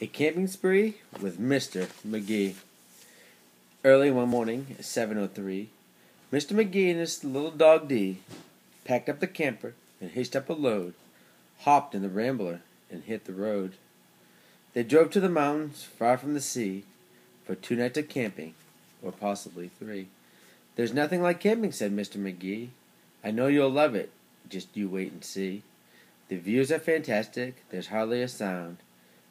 A camping spree with Mr. Magee. Early one morning at 7:03, Mr. Magee and his little dog Dee packed up the camper and hitched up a load, hopped in the Rambler, and hit the road. They drove to the mountains far from the sea for 2 nights of camping, or possibly 3. "There's nothing like camping," said Mr. Magee. "I know you'll love it, just you wait and see. The views are fantastic, there's hardly a sound.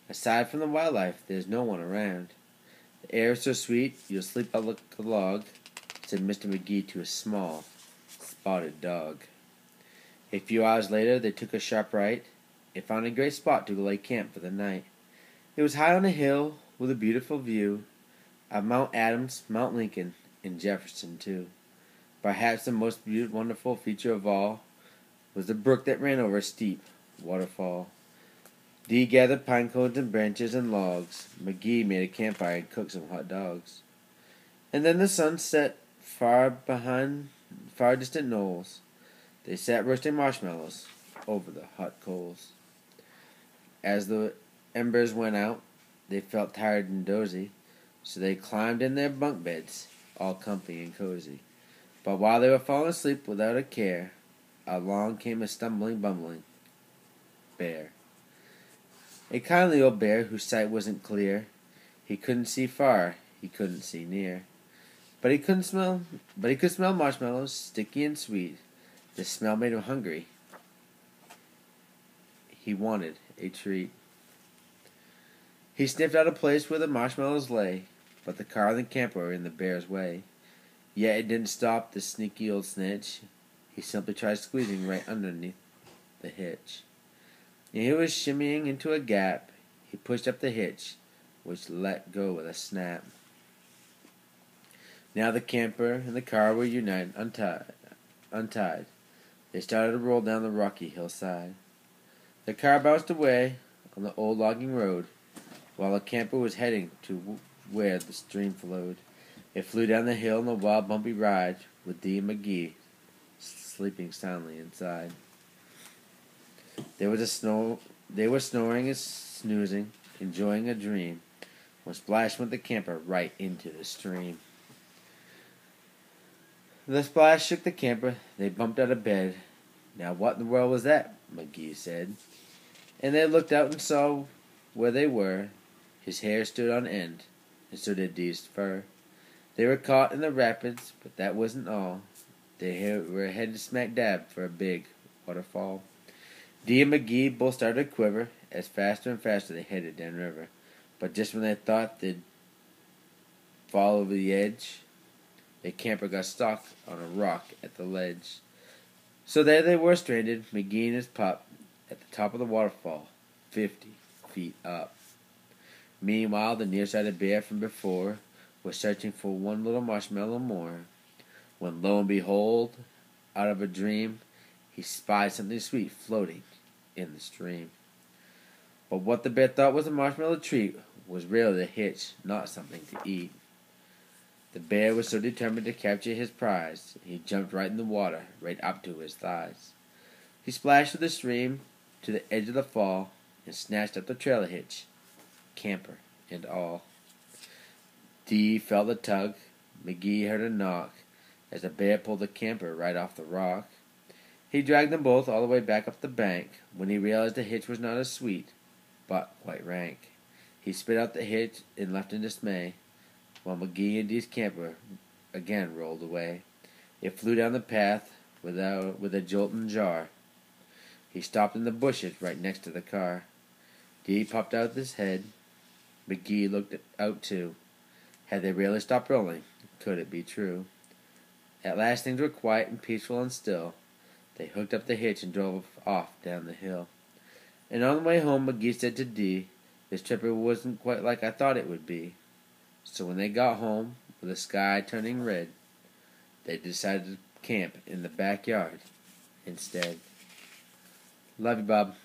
Aside from the wildlife, there's no one around. The air is so sweet, you'll sleep like a log," said Mr. Magee to a small, spotted dog. A few hours later, they took a sharp right and found a great spot to lay camp for the night. It was high on a hill with a beautiful view of Mount Adams, Mount Lincoln, and Jefferson, too. Perhaps the most wonderful feature of all was the brook that ran over a steep waterfall. Dee gathered pine cones and branches and logs. Magee made a campfire and cooked some hot dogs. And then the sun set far distant knolls. They sat roasting marshmallows over the hot coals. As the embers went out, they felt tired and dozy, so they climbed in their bunk beds, all comfy and cozy. But while they were falling asleep without a care, along came a bumbling bear. A kindly old bear whose sight wasn't clear. He couldn't see far, he couldn't see near. But he could smell marshmallows, sticky and sweet. The smell made him hungry. He wanted a treat. He sniffed out a place where the marshmallows lay, but the car and the camper were in the bear's way. Yet it didn't stop the sneaky old snitch. He simply tried squeezing right underneath the hitch. And he was shimmying into a gap. He pushed up the hitch, which let go with a snap. Now the camper and the car were untied. They started to roll down the rocky hillside. The car bounced away on the old logging road, while the camper was heading to where the stream flowed. It flew down the hill in a wild, bumpy ride, with Dee and Magee sleeping soundly inside. They were snoring and snoozing, enjoying a dream, when splash went the camper right into the stream. The splash shook the camper. They bumped out of bed. "Now what in the world was that?" Magee said. And they looked out and saw where they were. His hair stood on end, and so did Dee's fur. They were caught in the rapids, but that wasn't all. They were headed smack dab for a big waterfall. Dee and Magee both started to quiver as faster and faster they headed downriver. But just when they thought they'd fall over the edge, the camper got stuck on a rock at the ledge. So there they were stranded, Magee and his pup, at the top of the waterfall, 50 feet up. Meanwhile, the nearsighted bear from before was searching for one little marshmallow more, when lo and behold, out of a dream, he spied something sweet floating in the stream. But what the bear thought was a marshmallow treat was really the hitch, not something to eat. The bear was so determined to capture his prize, he jumped right in the water, right up to his thighs. He splashed through the stream to the edge of the fall and snatched up the trailer hitch, camper and all. Dee felt a tug. Magee heard a knock as the bear pulled the camper right off the rock. He dragged them both all the way back up the bank when he realized the hitch was not as sweet, but quite rank. He spit out the hitch and left in dismay, while Magee and Dee's camper again rolled away. It flew down the path with a jolt and jar. He stopped in the bushes right next to the car. Dee popped out his head. Magee looked out too. Had they really stopped rolling? Could it be true? At last things were quiet and peaceful and still. They hooked up the hitch and drove off down the hill. And on the way home, Magee said to Dee, "This trip wasn't quite like I thought it would be." So when they got home, with the sky turning red, they decided to camp in the backyard instead. Love you, Bob.